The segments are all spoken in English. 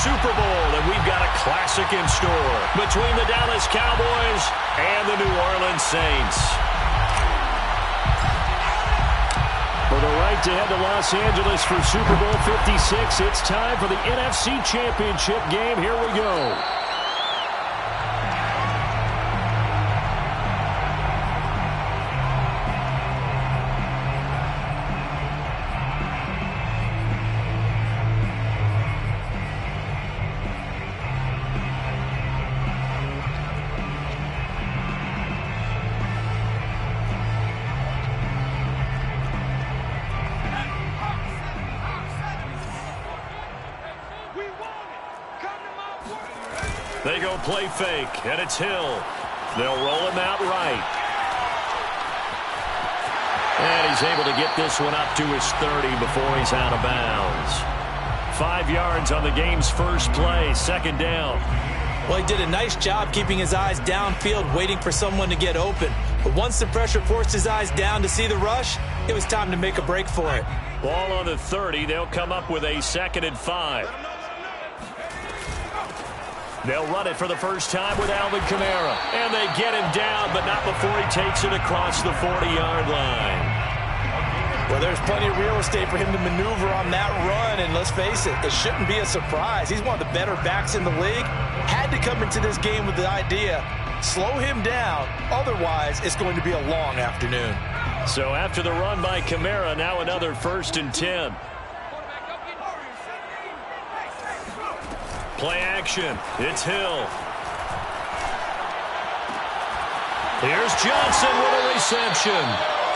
Super Bowl, and we've got a classic in store between the Dallas Cowboys and the New Orleans Saints. For the right to head to Los Angeles for Super Bowl 56, it's time for the NFC Championship game. Here we go. They go play fake, and it's Hill. They'll roll him out right. And he's able to get this one up to his 30 before he's out of bounds. 5 yards on the game's first play, second down. Well, he did a nice job keeping his eyes downfield, waiting for someone to get open. But once the pressure forced his eyes down to see the rush, it was time to make a break for it. Ball on the 30. They'll come up with a 2nd and 5. They'll run it for the first time with Alvin Kamara. And they get him down, but not before he takes it across the 40-yard line. Well, there's plenty of real estate for him to maneuver on that run. And let's face it, it shouldn't be a surprise. He's one of the better backs in the league. Had to come into this game with the idea, slow him down. Otherwise, it's going to be a long afternoon. So after the run by Kamara, now another 1st and 10. Play action. It's Hill. Here's Johnson with a reception.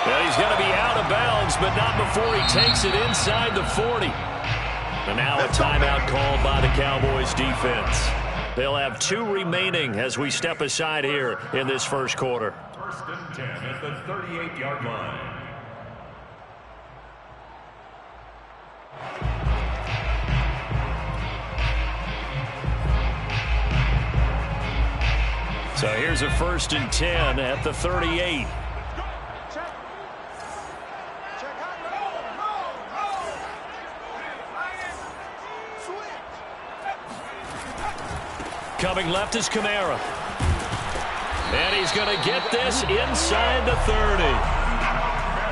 Well, he's going to be out of bounds, but not before he takes it inside the 40. And now a timeout called by the Cowboys defense. They'll have 2 remaining as we step aside here in this first quarter. 1st and 10 at the 38-yard line. So here's a 1st and 10 at the 38. Coming left is Kamara. And he's going to get this inside the 30.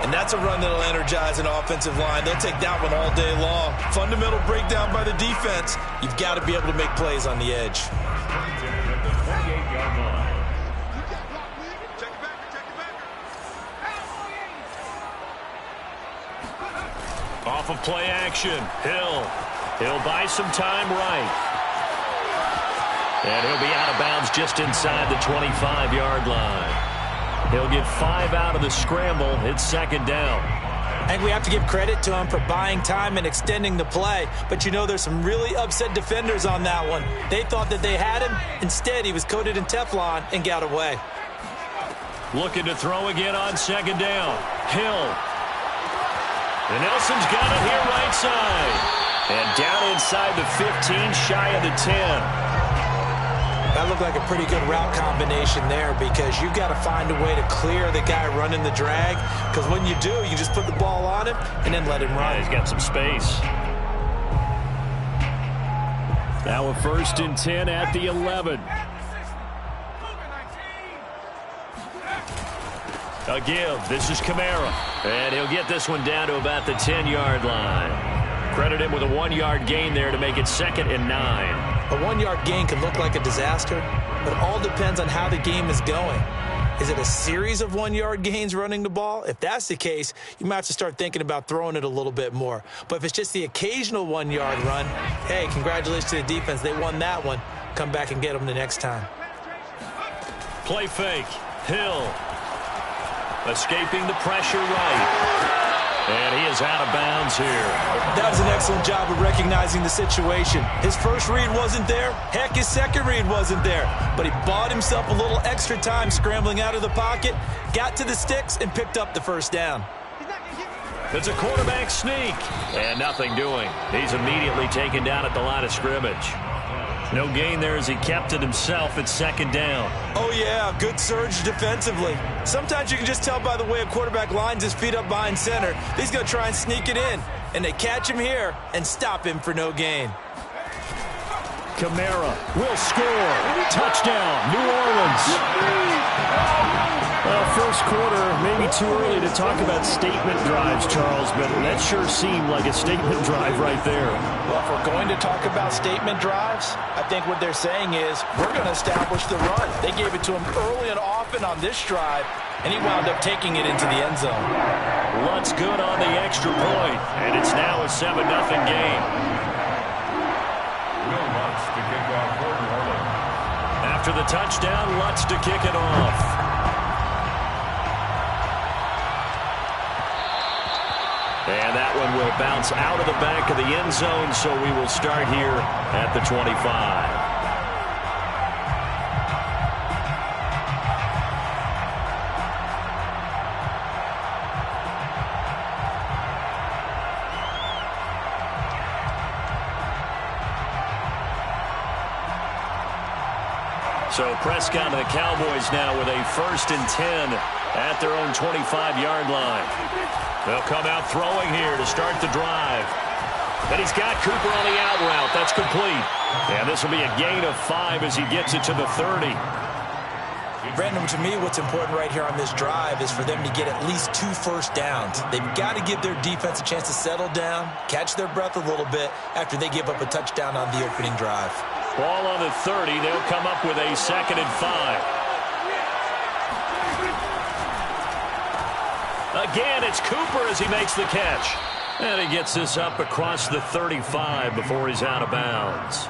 And that's a run that'll energize an offensive line. They'll take that one all day long. Fundamental breakdown by the defense. You've got to be able to make plays on the edge. Off of play action, Hill. He'll buy some time right. And he'll be out of bounds just inside the 25-yard line. He'll get 5 out of the scramble. It's 2nd down. I think we have to give credit to him for buying time and extending the play. But, you know, there's some really upset defenders on that one. They thought that they had him. Instead, he was coated in Teflon and got away. Looking to throw again on 2nd down. Hill. And Nelson's got it here right side. And down inside the 15, shy of the 10. That looked like a pretty good route combination there because you've got to find a way to clear the guy running the drag. Because when you do, you just put the ball on him and then let him run. Yeah, he's got some space. Now a 1st and 10 at the 11. A give. This is Kamara. And he'll get this one down to about the 10-yard line. Credit him with a 1-yard gain there to make it 2nd and 9. A 1-yard gain can look like a disaster, but it all depends on how the game is going. Is it a series of 1-yard gains running the ball? If that's the case, you might have to start thinking about throwing it a little bit more. But if it's just the occasional 1-yard run, hey, congratulations to the defense. They won that one. Come back and get them the next time. Play fake. Hill. Escaping the pressure right. And he is out of bounds here. That was an excellent job of recognizing the situation. His first read wasn't there. Heck, his second read wasn't there. But he bought himself a little extra time scrambling out of the pocket, got to the sticks, and picked up the 1st down. It's a quarterback sneak. And nothing doing. He's immediately taken down at the line of scrimmage. No gain there as he kept it himself at 2nd down. Oh, yeah, good surge defensively. Sometimes you can just tell by the way a quarterback lines his feet up behind center. He's going to try and sneak it in. And they catch him here and stop him for no gain. Kamara will score. Touchdown, New Orleans. Well, first quarter, maybe too early to talk about statement drives, Charles, but that sure seemed like a statement drive right there. Well, if we're going to talk about statement drives, I think what they're saying is we're going to establish the run. They gave it to him early and often on this drive, and he wound up taking it into the end zone. Lutt's good on the extra point, and it's now a 7-0 game. After the touchdown, Lutz to kick it off. And that one will bounce out of the back of the end zone, so we will start here at the 25. So Prescott and the Cowboys now with a 1st and 10 at their own 25-yard line. They'll come out throwing here to start the drive. And he's got Cooper on the out route. That's complete. And this will be a gain of 5 as he gets it to the 30. Brandon, to me, what's important right here on this drive is for them to get at least 2 first downs. They've got to give their defense a chance to settle down, catch their breath a little bit after they give up a touchdown on the opening drive. Ball on the 30. They'll come up with a 2nd and 5. Again, it's Cooper as he makes the catch. And he gets this up across the 35 before he's out of bounds.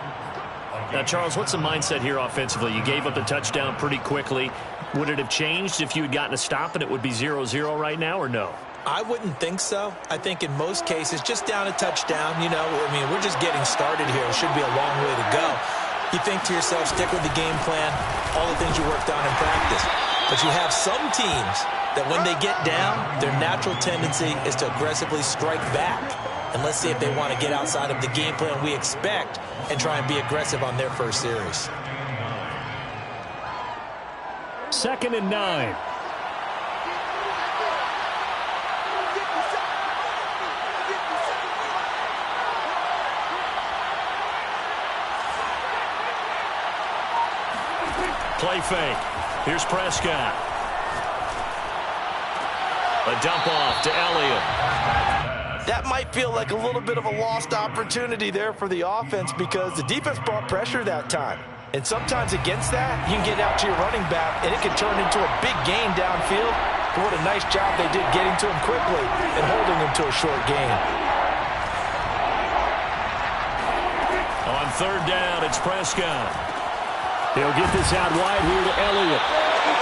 Now, Charles, what's the mindset here offensively? You gave up the touchdown pretty quickly. Would it have changed if you had gotten a stop and it would be 0-0 right now, or no? I wouldn't think so. I think in most cases, just down a touchdown, you know, I mean, we're just getting started here. It should be a long way to go. You think to yourself, stick with the game plan, all the things you worked on in practice. But you have some teams that when they get down, their natural tendency is to aggressively strike back. And let's see if they want to get outside of the game plan we expect and try and be aggressive on their first series. 2nd and 9. Play fake. Here's Prescott. A dump off to Elliott. That might feel like a little bit of a lost opportunity there for the offense because the defense brought pressure that time. And sometimes against that, you can get out to your running back, and it can turn into a big gain downfield. But what a nice job they did getting to him quickly and holding him to a short gain. On 3rd down, it's Prescott. He'll get this out wide here to Elliott.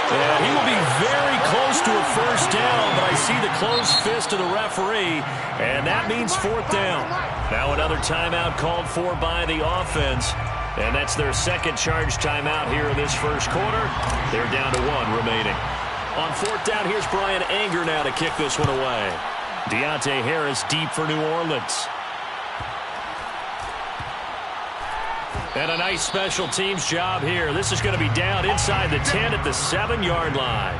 And he will be very close to a first down, but I see the closed fist of the referee, and that means 4th down. Now another timeout called for by the offense, and that's their 2nd charge timeout here in this first quarter. They're down to 1 remaining. On 4th down, here's Brian Anger now to kick this one away. Deontay Harris deep for New Orleans. And a nice special teams job here. This is going to be down inside the 10 at the 7-yard line.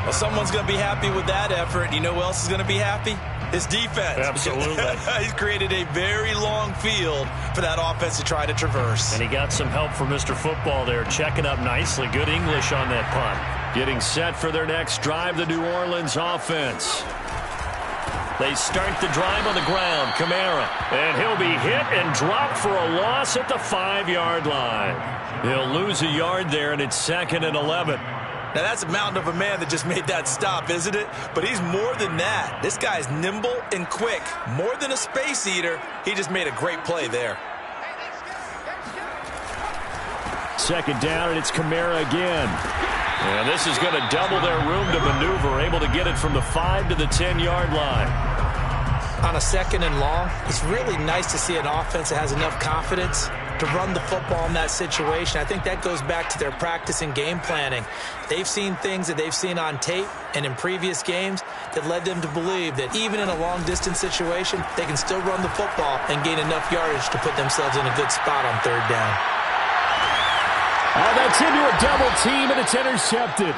Well, someone's going to be happy with that effort. You know who else is going to be happy? His defense. Absolutely. He's created a very long field for that offense to try to traverse. And he got some help from Mr. Football there, checking up nicely. Good English on that punt. Getting set for their next drive, the New Orleans offense. They start the drive on the ground. Kamara. And he'll be hit and dropped for a loss at the 5-yard line. He'll lose a yard there, and it's 2nd and 11. Now, that's a mountain of a man that just made that stop, isn't it? But he's more than that. This guy's nimble and quick. More than a space eater, he just made a great play there. 2nd down, and it's Kamara again. And this is going to double their room to maneuver, able to get it from the 5 to the 10-yard line. On a 2nd and long, it's really nice to see an offense that has enough confidence to run the football in that situation. I think that goes back to their practice and game planning. They've seen things that they've seen on tape and in previous games that led them to believe that even in a long-distance situation, they can still run the football and gain enough yardage to put themselves in a good spot on 3rd down. Oh, that's into a double team, and it's intercepted.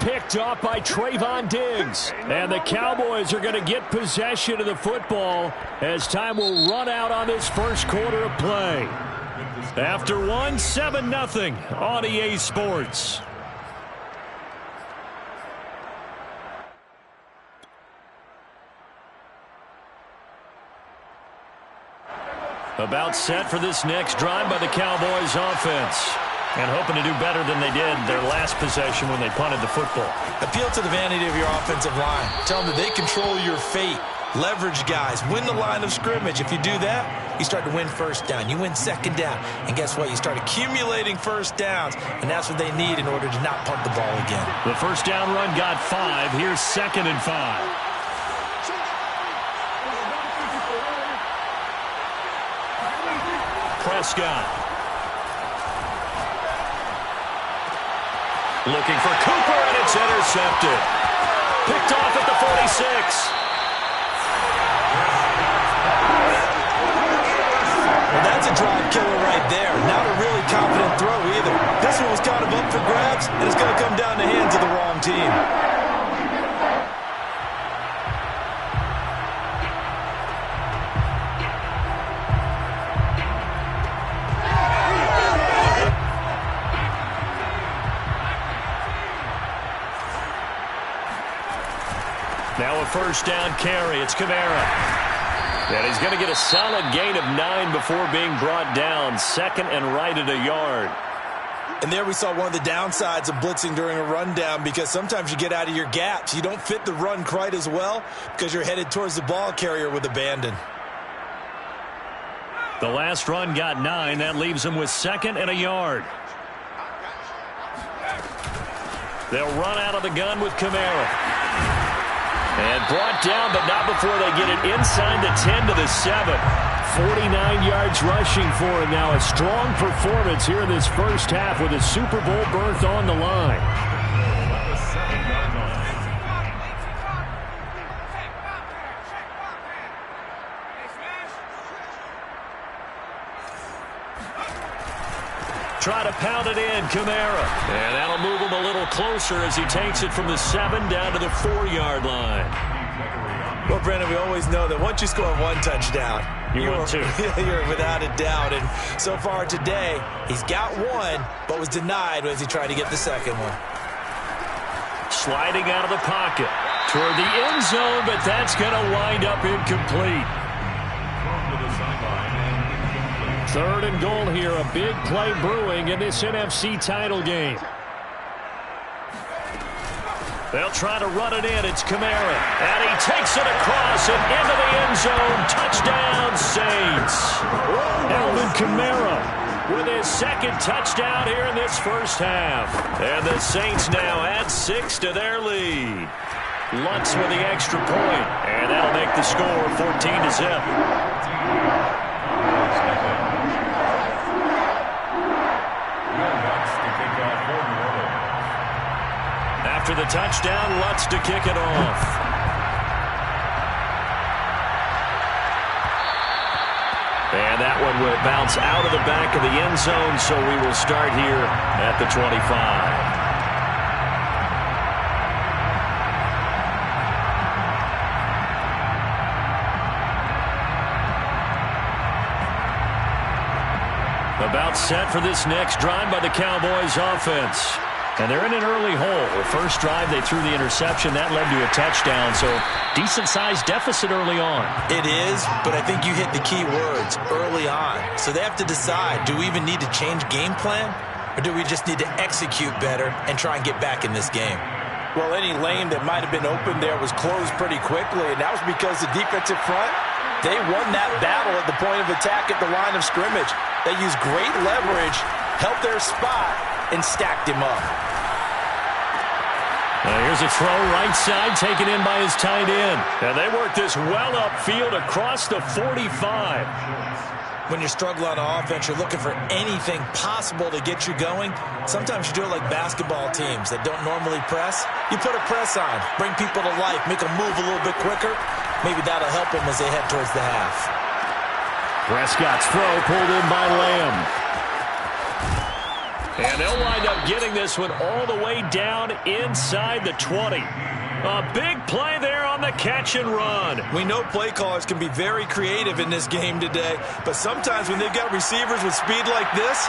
Picked off by Trayvon Diggs. And the Cowboys are going to get possession of the football as time will run out on this first quarter of play. After one, 7-0 on EA Sports. About set for this next drive by the Cowboys offense. And hoping to do better than they did their last possession when they punted the football. Appeal to the vanity of your offensive line. Tell them that they control your fate. Leverage guys. Win the line of scrimmage. If you do that, you start to win first down. You win second down. And guess what? You start accumulating first downs. And that's what they need in order to not punt the ball again. The first down run got 5. Here's 2nd and 5. Prescott. Looking for Cooper, and it's intercepted. Picked off at the 46. Well, that's a drive killer right there. Not a really confident throw either. This one was kind of up for grabs, and it's going to come down the hands of the wrong team. Now a first down carry. It's Kamara. And he's going to get a solid gain of 9 before being brought down. 2nd and right at a yard. And there we saw one of the downsides of blitzing during a rundown, because sometimes you get out of your gaps. You don't fit the run quite as well because you're headed towards the ball carrier with abandon. The last run got 9. That leaves him with 2nd and a yard. They'll run out of the gun with Kamara. And brought down, but not before they get it inside the 10 to the 7. 49 yards rushing for him now. A strong performance here in this first half with a Super Bowl berth on the line. Try to pound it in, Kamara. And that'll move him a little closer as he takes it from the 7 down to the 4-yard line. Well, Brandon, we always know that once you score one touchdown, you're 2. You're without a doubt. And so far today, he's got one, but was denied as he tried to get the second one. Sliding out of the pocket toward the end zone, but that's going to wind up incomplete. 3rd and goal here. A big play brewing in this NFC title game. They'll try to run it in. It's Kamara. And he takes it across and into the end zone. Touchdown, Saints. Alvin Kamara with his 2nd touchdown here in this first half. And the Saints now add 6 to their lead. Lutz with the extra point. And that'll make the score 14-0. After the touchdown, Lutz to kick it off. And that one will bounce out of the back of the end zone, so we will start here at the 25. About set for this next drive by the Cowboys offense. And they're in an early hole. The first drive, they threw the interception. That led to a touchdown, so decent-sized deficit early on. It is, but I think you hit the key words, early on. So they have to decide, do we even need to change game plan, or do we just need to execute better and try and get back in this game? Well, any lane that might have been open there was closed pretty quickly, and that was because the defensive front, they won that battle at the point of attack at the line of scrimmage. They used great leverage, helped their spot, and stacked him up. Here's a throw right side taken in by his tight end. And they work this well upfield across the 45. When you struggle on offense, you're looking for anything possible to get you going. Sometimes you do it like basketball teams that don't normally press. You put a press on, bring people to life, make them move a little bit quicker. Maybe that'll help them as they head towards the half. Prescott's throw pulled in by Lamb. And they'll wind up getting this one all the way down inside the 20. A big play there on the catch and run. We know play callers can be very creative in this game today, but sometimes when they've got receivers with speed like this,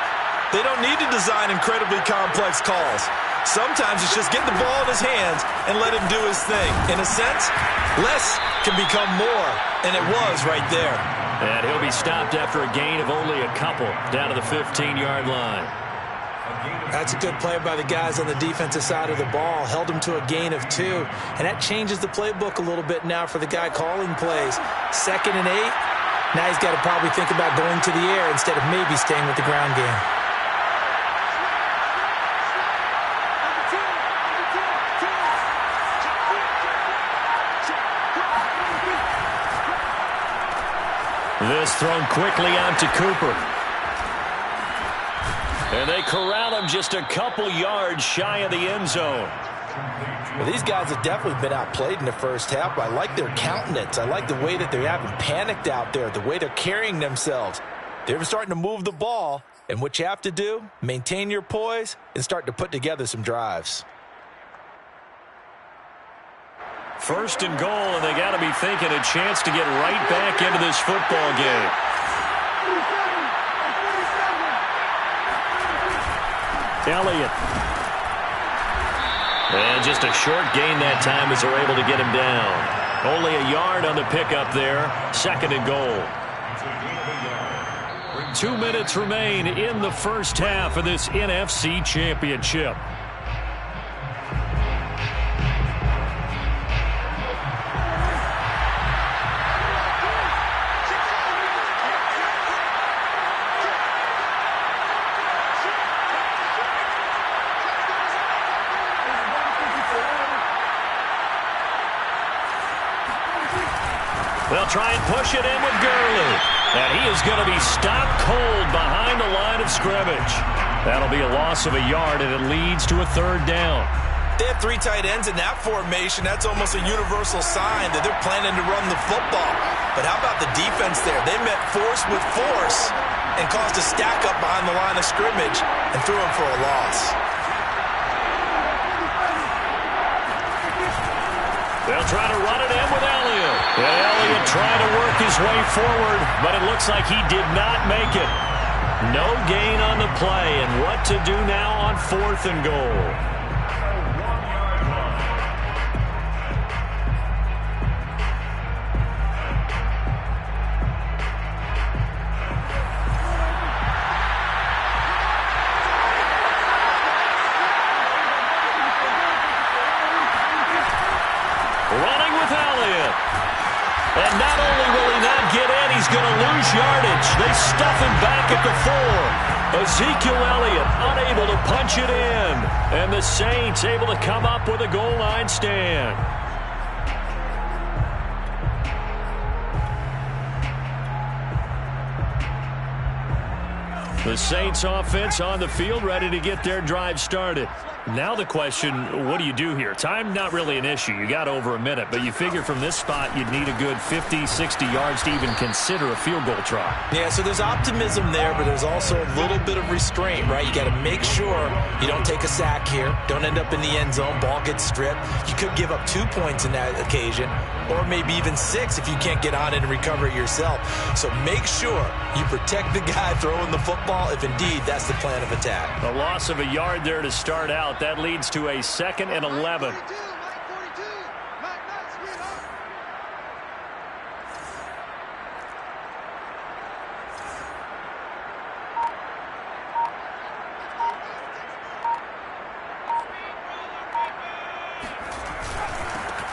they don't need to design incredibly complex calls. Sometimes it's just get the ball in his hands and let him do his thing. In a sense, less can become more, and it was right there. And he'll be stopped after a gain of only a couple down to the 15-yard line. That's a good play by the guys on the defensive side of the ball. Held him to a gain of 2, and that changes the playbook a little bit now for the guy calling plays. 2nd and 8. Now he's got to probably think about going to the air instead of maybe staying with the ground game. This thrown quickly out to Cooper. And they corral him just a couple yards shy of the end zone. Well, these guys have definitely been outplayed in the first half. I like their countenance. I like the way that they haven't panicked out there, the way they're carrying themselves. They're starting to move the ball, and what you have to do, maintain your poise and start to put together some drives. 1st and goal, and they got to be thinking a chance to get right back into this football game. Elliott. And just a short gain that time as they're able to get him down. Only a yard on the pickup there. 2nd and goal. 2 minutes remain in the first half of this NFC Championship. They'll try and push it in with Gurley. And he is going to be stopped cold behind the line of scrimmage. That'll be a loss of a yard, and it leads to a 3rd down. They have 3 tight ends in that formation. That's almost a universal sign that they're planning to run the football. But how about the defense there? They met force with force and caused a stack up behind the line of scrimmage and threw him for a loss. They'll try to run it in with Elliott. And Elliott trying to work his way forward, but it looks like he did not make it. No gain on the play, and what to do now on 4th and goal. Running with Elliott. And not only will he not get in, he's going to lose yardage. They stuff him back at the 4. Ezekiel Elliott unable to punch it in. And the Saints able to come up with a goal line stand. The Saints offense on the field ready to get their drive started. Now the question, what do you do here? Time not really an issue. You got over a minute, but you figure from this spot you'd need a good 50, 60 yards to even consider a field goal try. Yeah, so there's optimism there, but there's also a little bit of restraint, right? You got to make sure you don't take a sack here. Don't end up in the end zone. Ball gets stripped. You could give up 2 points in that occasion, or maybe even 6 if you can't get on it and recover it yourself. So make sure you protect the guy throwing the football if indeed that's the plan of attack. A loss of a yard there to start out. That leads to a 2nd and 11.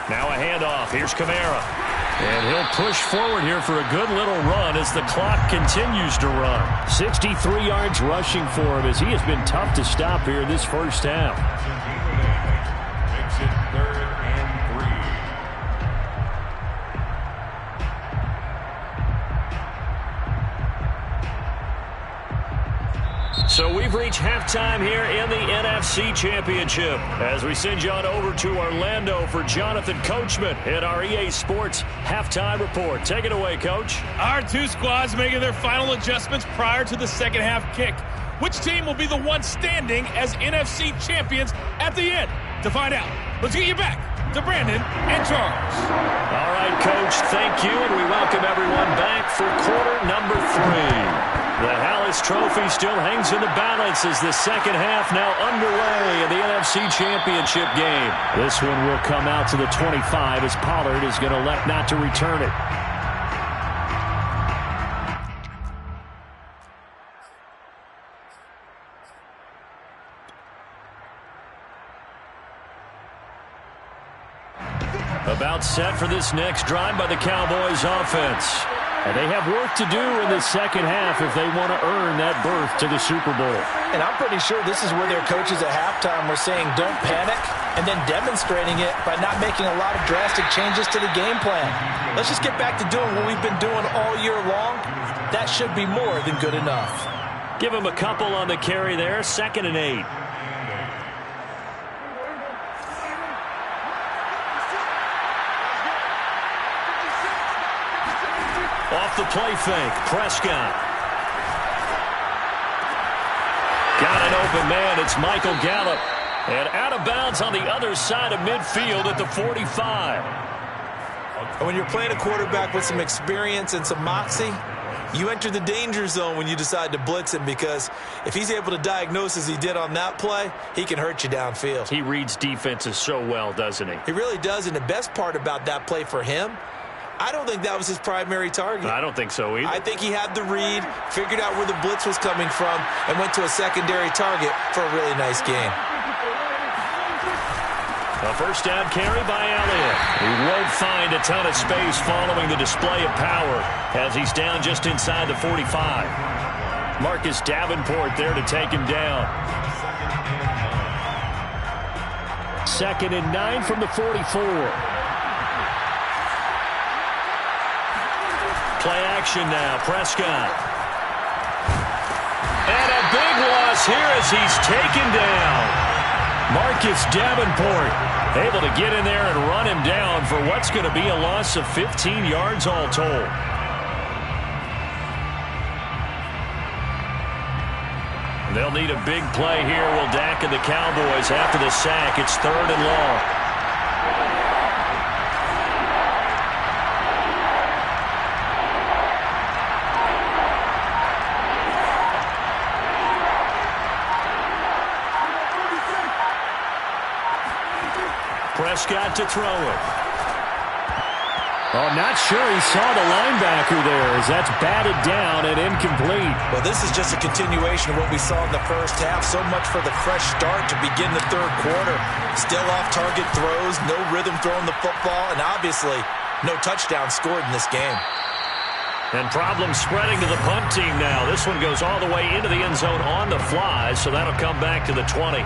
Now a handoff. Here's Kamara. And he'll push forward here for a good little run as the clock continues to run. 63 yards rushing for him as he has been tough to stop here in this first half. Makes it 3rd and 3. So we've reached halftime here in the NFC Championship as we send you on over to Orlando for Jonathan Coachman at our EA Sports Halftime Report. Take it away, Coach. Our 2 squads making their final adjustments prior to the second half kick. Which team will be the one standing as NFC champions at the end? To find out, let's get you back to Brandon and Charles. All right, Coach, thank you, and we welcome everyone back for quarter number 3. The Hallis Trophy still hangs in the balance as the second half now underway in the NFC Championship game. This one will come out to the 25 as Pollard is going to elect not to return it. About set for this next drive by the Cowboys offense. And they have work to do in the second half if they want to earn that berth to the Super Bowl. And I'm pretty sure this is where their coaches at halftime were saying don't panic, and then demonstrating it by not making a lot of drastic changes to the game plan. Let's just get back to doing what we've been doing all year long. That should be more than good enough. Give him a couple on the carry there, 2nd and 8. Off the play fake, Prescott. Got an open man, it's Michael Gallup. And out of bounds on the other side of midfield at the 45. And when you're playing a quarterback with some experience and some moxie, you enter the danger zone when you decide to blitz him, because if he's able to diagnose as he did on that play, he can hurt you downfield. He reads defenses so well, doesn't he? He really does, and the best part about that play for him, I don't think that was his primary target. I don't think so either. I think he had the read, figured out where the blitz was coming from, and went to a secondary target for a really nice game. A first down carry by Elliott. He won't find a ton of space following the display of power as he's down just inside the 45. Marcus Davenport there to take him down. 2nd and 9 from the 44. Play action now, Prescott. And a big loss here as he's taken down. Marcus Davenport able to get in there and run him down for what's going to be a loss of 15 yards all told. They'll need a big play here, will Dak and the Cowboys after the sack. It's 3rd and long. Prescott to throw it. Oh, not sure he saw the linebacker there as that's batted down and incomplete. Well, this is just a continuation of what we saw in the first half. So much for the fresh start to begin the 3rd quarter. Still off-target throws, no rhythm throwing the football, and obviously no touchdown scored in this game. And problems spreading to the punt team now. This one goes all the way into the end zone on the fly, so that'll come back to the 20.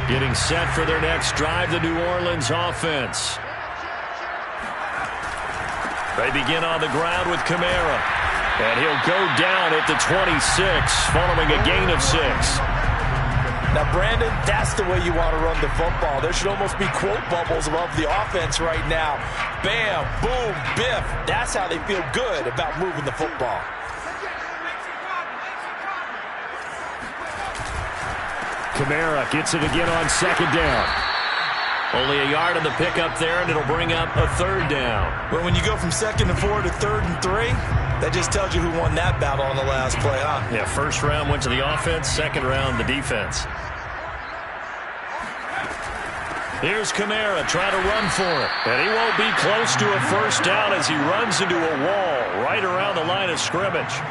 Getting set for their next drive, the New Orleans offense. They begin on the ground with Kamara. And he'll go down at the 26 following a gain of 6. Now, Brandon, that's the way you want to run the football. There should almost be quote bubbles above the offense right now. Bam, boom, biff. That's how they feel good about moving the football. Kamara gets it again on 2nd down. Only a yard on the pickup there, and it'll bring up a 3rd down. Well, when you go from 2nd and 4 to 3rd and 3, that just tells you who won that battle on the last play, huh? Yeah, 1st round went to the offense, 2nd round the defense. Here's Kamara trying to run for it. And he won't be close to a 1st down as he runs into a wall right around the line of scrimmage.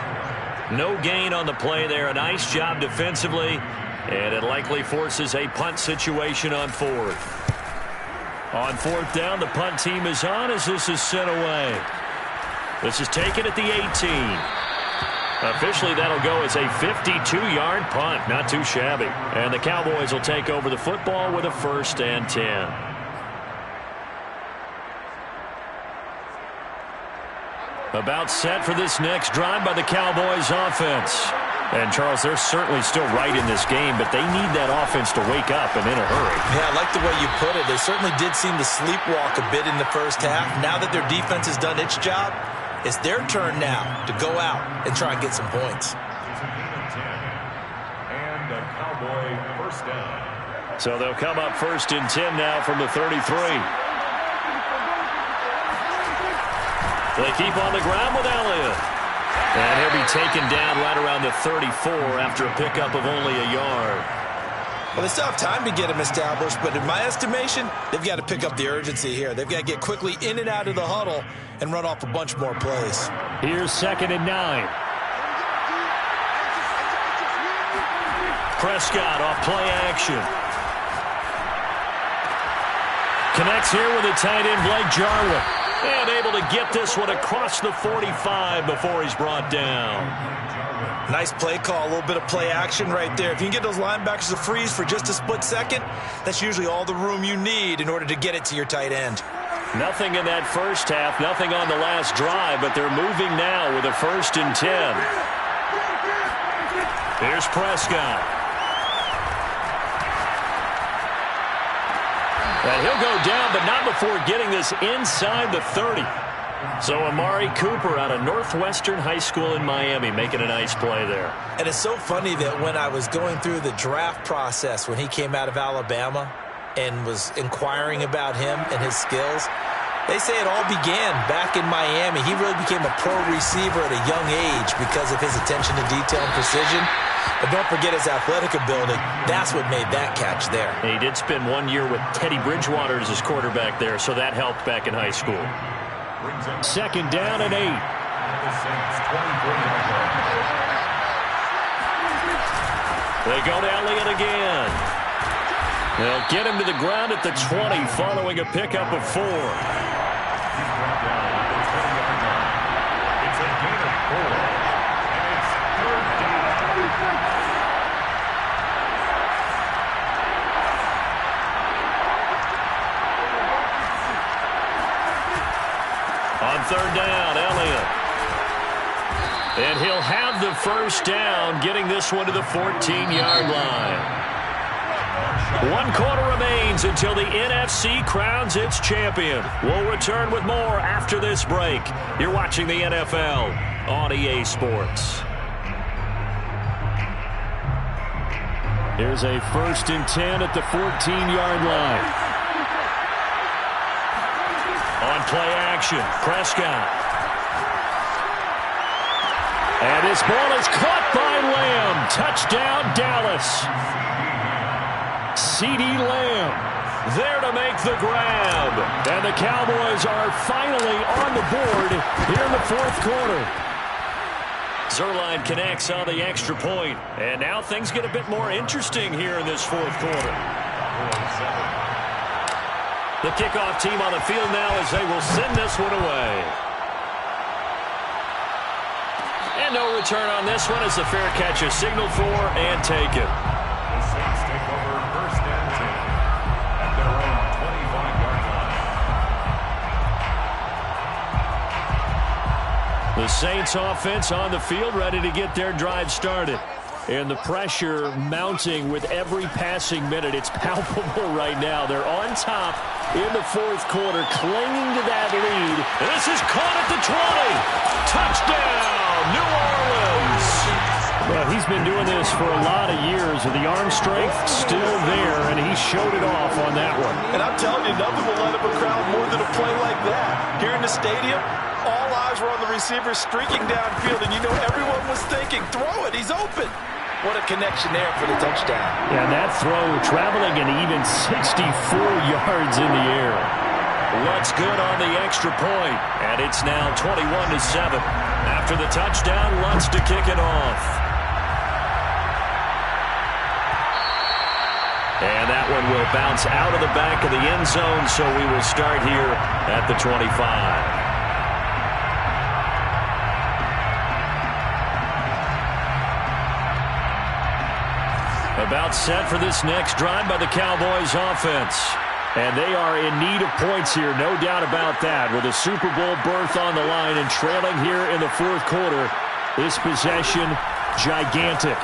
No gain on the play there. A nice job defensively. And it likely forces a punt situation on 4th. On 4th down, the punt team is on as this is sent away. This is taken at the 18. Officially, that'll go as a 52-yard punt. Not too shabby. And the Cowboys will take over the football with a 1st and 10. About set for this next drive by the Cowboys offense. And, Charles, they're certainly still right in this game, but they need that offense to wake up and in a hurry. Yeah, I like the way you put it. They certainly did seem to sleepwalk a bit in the first half. Now that their defense has done its job, it's their turn now to go out and try and get some points. And a Cowboy first down. So they'll come up 1st and 10 now from the 33. They keep on the ground with Elliott. And he'll be taken down right around the 34 after a pickup of only a yard. Well, they still have time to get him established, but in my estimation, they've got to pick up the urgency here. They've got to get quickly in and out of the huddle and run off a bunch more plays. Here's 2nd and 9. Prescott off play action. Connects here with the tight end, Blake Jarwin. And able to get this one across the 45 before he's brought down. Nice play call, a little bit of play action right there. If you can get those linebackers to freeze for just a split second, that's usually all the room you need in order to get it to your tight end. Nothing in that first half, nothing on the last drive, but they're moving now with a 1st and 10. Here's Prescott. And he'll go down, but not before getting this inside the 30. So Amari Cooper out of Northwestern High School in Miami making a nice play there. And it's so funny that when I was going through the draft process when he came out of Alabama and was inquiring about him and his skills, they say it all began back in Miami. He really became a pro receiver at a young age because of his attention to detail and precision. But don't forget his athletic ability. That's what made that catch there. He did spend 1 year with Teddy Bridgewater as his quarterback there, so that helped back in high school. 2nd down and 8. They go to Elliott again. They'll get him to the ground at the 20 following a pickup of 4. It's a gain of 4. And it's 3rd down. On 3rd down, Elliott. And he'll have the 1st down, getting this one to the 14-yard line. 1 quarter remains until the NFC crowns its champion. We'll return with more after this break. You're watching the NFL on EA Sports. Here's a 1st and 10 at the 14-yard line. On play action, Prescott. And this ball is caught by Lamb. Touchdown, Dallas. CeeDee Lamb there to make the grab. And the Cowboys are finally on the board here in the 4th quarter. Zerline connects on the extra point. And now things get a bit more interesting here in this 4th quarter. The kickoff team on the field now as they will send this one away. And no return on this one as the fair catch is signaled for and taken. The Saints take over 1st and 10 at their own 25-yard line. The Saints offense on the field ready to get their drive started. And the pressure mounting with every passing minute. It's palpable right now. They're on top in the 4th quarter, clinging to that lead. And this is caught at the 20. Touchdown, New Orleans. Well, he's been doing this for a lot of years, with the arm strength still there, and he showed it off on that one. And I'm telling you, nothing will let up a crowd more than a play like that. Here in the stadium, all eyes were on the receiver streaking downfield, and you know everyone was thinking, throw it, he's open. What a connection there for the touchdown. Yeah, that throw traveling an even 64 yards in the air. What's good on the extra point, and it's now 21-7. After the touchdown, Lutz to kick it off. And that one will bounce out of the back of the end zone, so we will start here at the 25. About set for this next drive by the Cowboys offense. And they are in need of points here, no doubt about that. With a Super Bowl berth on the line and trailing here in the 4th quarter, this possession gigantic.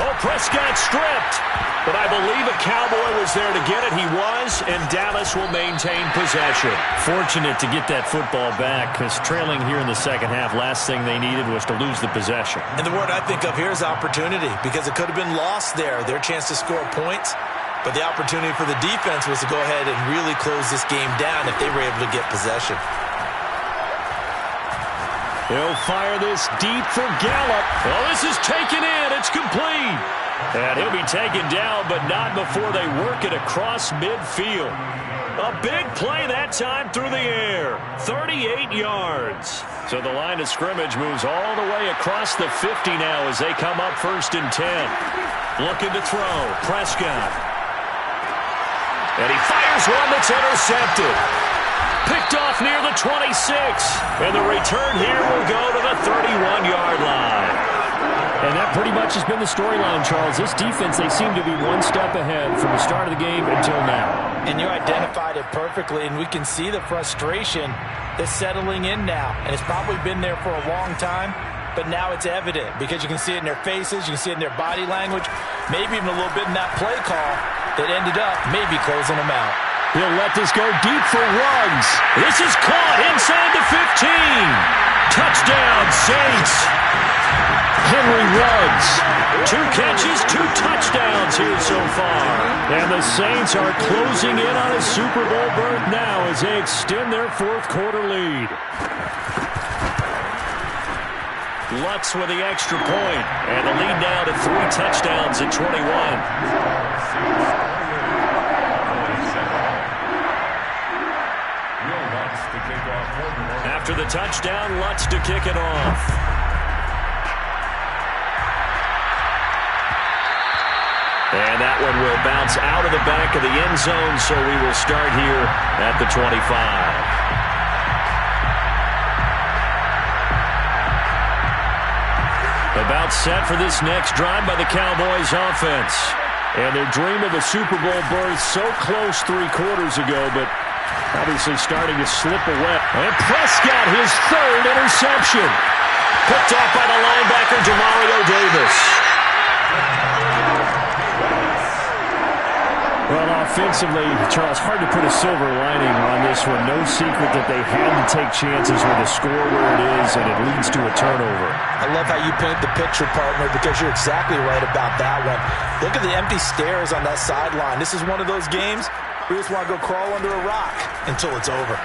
Oh, Prescott stripped. But I believe a Cowboy was there to get it. He was, and Dallas will maintain possession. Fortunate to get that football back, because trailing here in the second half, last thing they needed was to lose the possession. And the word I think of here is opportunity, because it could have been lost there, their chance to score points. But the opportunity for the defense was to go ahead and really close this game down if they were able to get possession. They'll fire this deep for Gallup. Oh, this is taken in. It's complete. And he'll be taken down, but not before they work it across midfield. A big play that time through the air. 38 yards. So the line of scrimmage moves all the way across the 50 now as they come up 1st and 10. Looking to throw. Prescott. And he fires one that's intercepted. Picked off near the 26. And the return here will go to the 31-yard line. And that pretty much has been the storyline, Charles. This defense, they seem to be one step ahead from the start of the game until now. And you identified it perfectly, and we can see the frustration that's settling in now. And it's probably been there for a long time, but now it's evident because you can see it in their faces, you can see it in their body language, maybe even a little bit in that play call that ended up maybe closing them out. He'll let this go deep for Ruggs. This is caught inside the 15. Touchdown, Saints. Henry Ruggs. 2 catches, 2 touchdowns here so far. And the Saints are closing in on a Super Bowl berth now as they extend their 4th quarter lead. Lutz with the extra point. And the lead now to 3 touchdowns at 21. After the touchdown, Lutz to kick it off. And that one will bounce out of the back of the end zone, so we will start here at the 25. About set for this next drive by the Cowboys offense. And their dream of a Super Bowl berth so close 3 quarters ago, but obviously starting to slip away. And Prescott, his 3rd interception. Picked off by the linebacker, Demario Davis. Well, offensively, Charles, hard to put a silver lining on this one. No secret that they had to take chances with a score where it is, and it leads to a turnover. I love how you paint the picture, partner, because you're exactly right about that one. Look at the empty stares on that sideline. This is one of those games we just want to go crawl under a rock until it's over.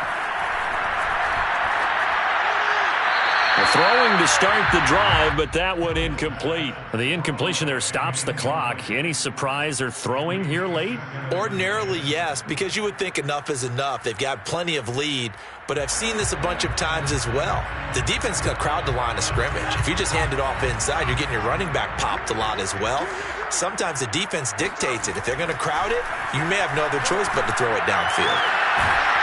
Throwing to start the drive, but that one incomplete. The incompletion there stops the clock. Any surprise they're throwing here late? Ordinarily, yes, because you would think enough is enough. They've got plenty of lead, but I've seen this a bunch of times as well. The defense can crowd the line of scrimmage. If you just hand it off inside, you're getting your running back popped a lot as well. Sometimes the defense dictates it. If they're going to crowd it, you may have no other choice but to throw it downfield.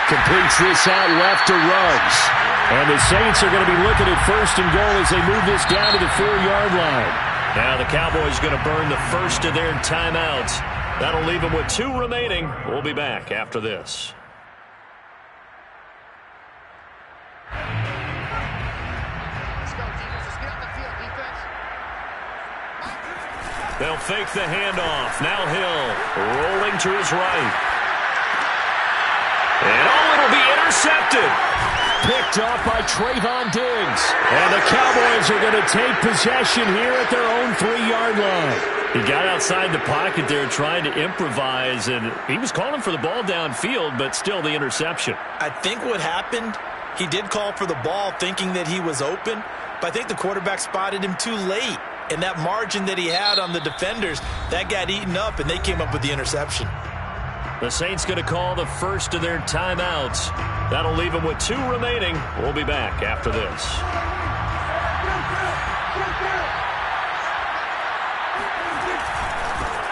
Completes this out left to Ruggs. And the Saints are going to be looking at 1st and goal as they move this down to the 4-yard line. Now the Cowboys going to burn the first of their timeouts. That'll leave them with 2 remaining. We'll be back after this. They'll fake the handoff. Now Hill rolling to his right. And it'll be intercepted. Picked off by Trayvon Diggs. And the Cowboys are going to take possession here at their own 3-yard line. He got outside the pocket there trying to improvise, and he was calling for the ball downfield, but still the interception. I think what happened, he did call for the ball thinking that he was open, but I think the quarterback spotted him too late. And that margin that he had on the defenders, that got eaten up, and they came up with the interception. The Saints going to call the first of their timeouts. That'll leave them with 2 remaining. We'll be back after this.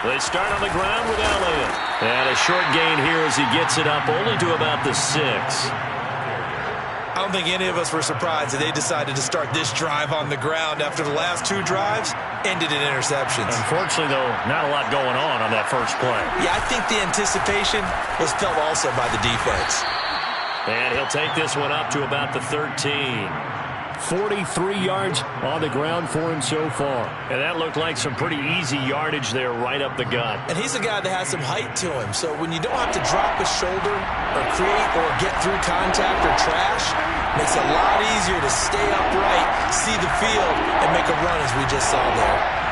They start on the ground with Elliott. And a short gain here as he gets it up only to about the 6. I don't think any of us were surprised that they decided to start this drive on the ground after the last 2 drives ended in interceptions. Unfortunately, though, not a lot going on that first play. Yeah, I think the anticipation was felt also by the defense. And he'll take this one up to about the 13. 43 yards on the ground for him so far. And that looked like some pretty easy yardage there right up the gut. And he's a guy that has some height to him. So when you don't have to drop a shoulder or create or get through contact or trash, makes it a lot easier to stay upright, see the field, and make a run as we just saw there.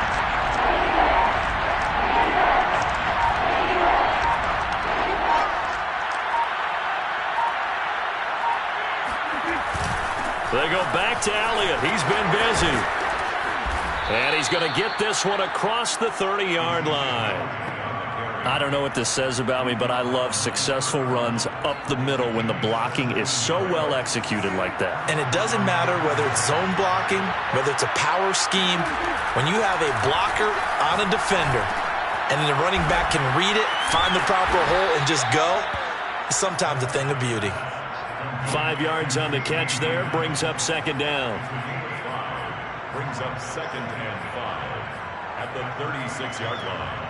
They go back to Elliott. He's been busy. And he's going to get this one across the 30-yard line. I don't know what this says about me, but I love successful runs up the middle when the blocking is so well executed like that. And it doesn't matter whether it's zone blocking, whether it's a power scheme. When you have a blocker on a defender and then the running back can read it, find the proper hole, and just go, it's sometimes a thing of beauty. 5 yards on the catch there, brings up second down. Brings up 2nd and 5 at the 36-yard line.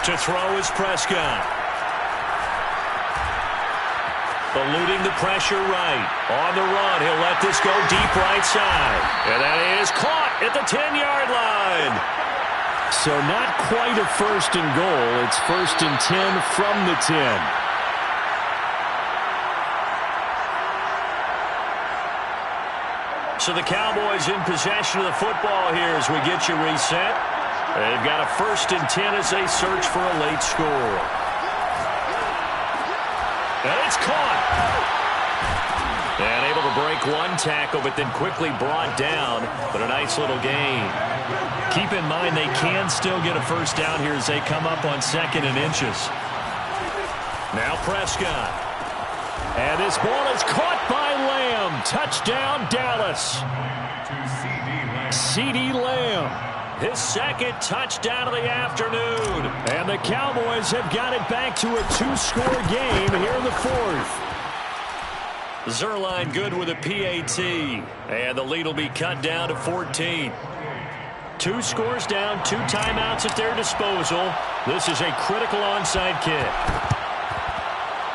To throw is Prescott. Eluding the pressure right. On the run, he'll let this go deep right side. And that is caught at the 10-yard line. So not quite a 1st and goal. It's 1st and 10 from the 10. So the Cowboys in possession of the football here as we get you reset. They've got a 1st and 10 as they search for a late score. And it's caught. And able to break one tackle, but then quickly brought down. But a nice little gain. Keep in mind they can still get a 1st down here as they come up on 2nd and inches. Now Prescott. And this ball is caught by Lamb. Touchdown, Dallas. CeeDee Lamb. His 2nd touchdown of the afternoon. And the Cowboys have got it back to a 2-score game here in the 4th. Zerline good with a PAT. And the lead will be cut down to 14. 2 scores down, 2 timeouts at their disposal. This is a critical onside kick.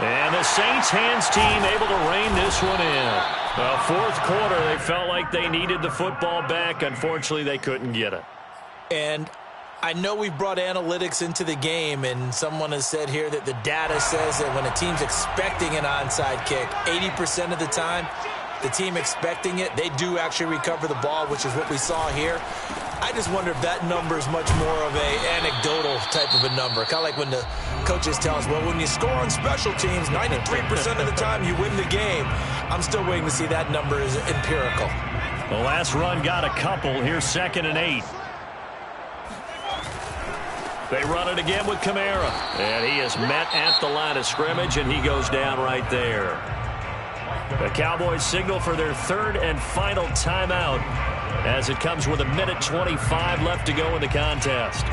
And the Saints hands team able to rein this one in. The 4th quarter, they felt like they needed the football back. Unfortunately, they couldn't get it. And I know we brought analytics into the game, and someone has said here that the data says that when a team's expecting an onside kick, 80% of the time, the team expecting it, they do actually recover the ball, which is what we saw here. I just wonder if that number is much more of a anecdotal type of a number. Kind of like when the coaches tell us, well, when you score on special teams, 93% of the time you win the game. I'm still waiting to see that number is empirical. The last run got a couple. Here's 2nd and 8. They run it again with Kamara. And he is met at the line of scrimmage, and he goes down right there. The Cowboys signal for their 3rd and final timeout as it comes with 1:25 left to go in the contest.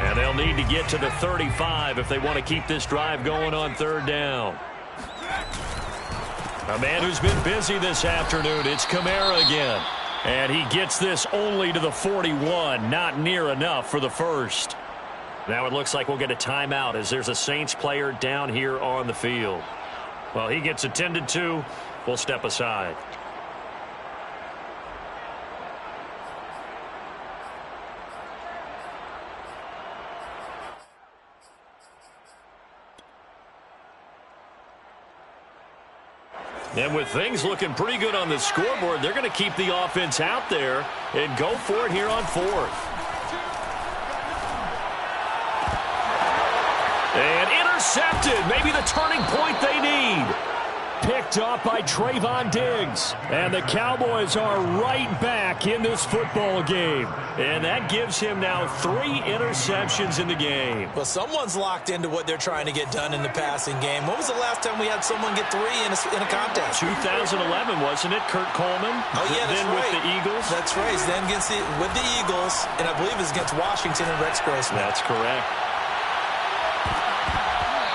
And they'll need to get to the 35 if they want to keep this drive going on 3rd down. A man who's been busy this afternoon, it's Kamara again. And he gets this only to the 41, not near enough for the 1st. Now it looks like we'll get a timeout as there's a Saints player down here on the field. Well, he gets attended to. We'll step aside. And with things looking pretty good on the scoreboard, they're going to keep the offense out there and go for it here on 4th. And intercepted. Maybe the turning point they need. Picked off by Trayvon Diggs. And the Cowboys are right back in this football game. And that gives him now 3 interceptions in the game. Well, someone's locked into what they're trying to get done in the passing game. When was the last time we had someone get 3 in a contest? 2011, wasn't it? Kurt Coleman. Oh, yeah, that's then right. With the Eagles. That's right. Then with the Eagles, and I believe it's against Washington and Rex Grossman. That's correct.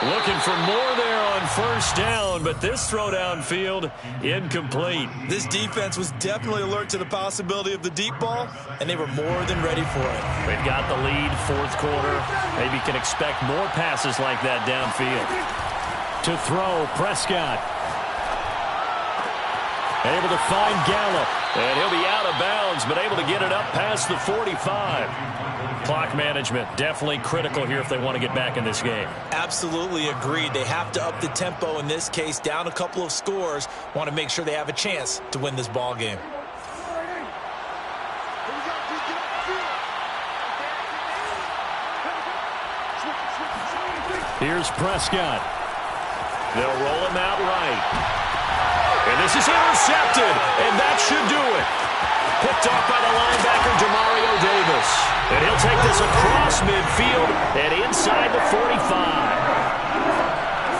Looking for more there on first down, but this throw downfield incomplete. This defense was definitely alert to the possibility of the deep ball, and they were more than ready for it. They've got the lead, fourth quarter. Maybe can expect more passes like that downfield. To throw, Prescott. Able to find Gallup. And he'll be out of bounds, but able to get it up past the 45. Clock management definitely critical here if they want to get back in this game. Absolutely agreed. They have to up the tempo in this case, down a couple of scores. Want to make sure they have a chance to win this ball game. Here's Prescott. They'll roll him out right. And this is intercepted, and that should do it. Picked off by the linebacker, Demario Davis. And he'll take this across midfield and inside the 45.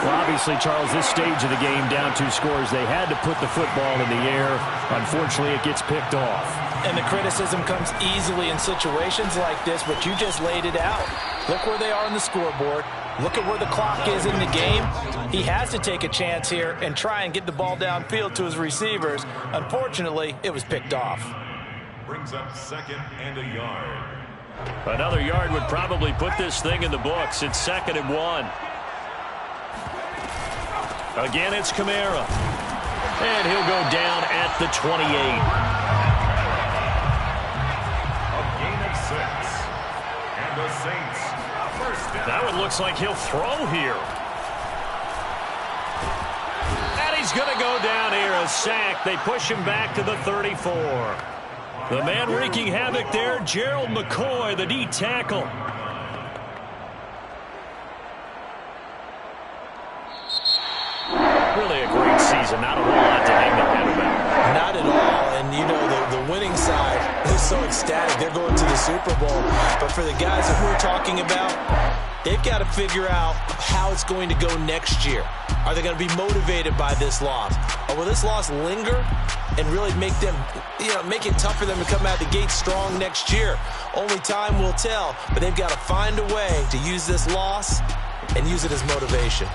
Well, obviously, Charles, this stage of the game, down 2 scores, they had to put the football in the air. Unfortunately, it gets picked off. And the criticism comes easily in situations like this, but you just laid it out. Look where they are on the scoreboard. Look at where the clock is in the game. He has to take a chance here and try and get the ball downfield to his receivers. Unfortunately, it was picked off. Brings up 2nd and a yard. Another yard would probably put this thing in the books. It's 2nd and 1. Again, it's Kamara. And he'll go down at the 28. A gain of 6. And the Saints, first down. That one looks like he'll throw here. And he's going to go down here, a sack. They push him back to the 34. The man wreaking havoc there, Gerald McCoy, the D tackle. Really a great season. Not a whole lot to hang their head about. Not at all. And, you know, the winning side is so ecstatic. They're going to the Super Bowl. But for the guys that we're talking about, they've got to figure out how it's going to go next year. Are they going to be motivated by this loss? Or will this loss linger and really make them, make it tough for them to come out the gate strong next year? Only time will tell. But they've got to find a way to use this loss and use it as motivation.